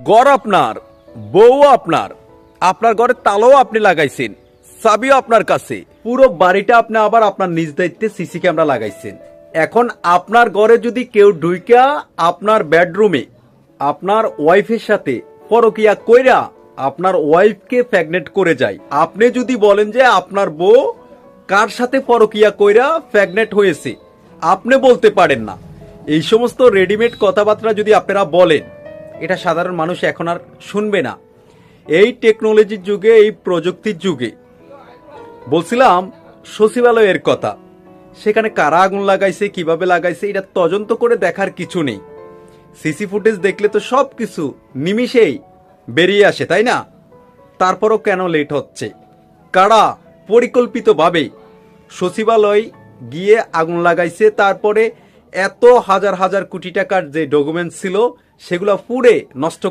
ঘর আপনার, বউ আপনার, আপনার ঘরে তালাও আপনি লাগাইছেন, চাবিও আপনার কাছে, পুরো বাড়িটা আপনি আবার আপনার নিজ দায়িত্বে সিসি ক্যামেরা লাগাইছেন। এখন আপনার ঘরে যদি কেউ ঢুইকা আপনার বেডরুমে আপনার ওয়াইফের সাথে পরকিয়া কইরা আপনার ওয়াইফকে প্রেগনেন্ট করে যায়, আপনি যদি বলেন যে আপনার বউ কার সাথে পরকিয়া কইরা প্রেগনেন্ট হয়েছে, আপনি বলতে পারেন না। এই সমস্ত রেডিমেড কথাবার্তা যদি আপনারা বলেন, এটা সাধারণ মানুষ এখন আর শুনবে না। এই টেকনোলজির যুগে, এই প্রযুক্তির যুগে বলছিলাম সচিবালয়ের কথা, সেখানে কারা আগুন লাগাইছে, কিভাবে লাগাইছে, এটা তদন্ত করে দেখার কিছু নেই। সিসি ফুটেজ দেখলে তো সব কিছু নিমিষেই বেরিয়ে আসে, তাই না? তারপরও কেন লেট হচ্ছে? কারা পরিকল্পিতভাবে সচিবালয় গিয়ে আগুন লাগাইছে, তারপরে এত হাজার হাজার কোটি টাকার যে ডকুমেন্টস ছিল সেগুলো পুড়ে নষ্ট করে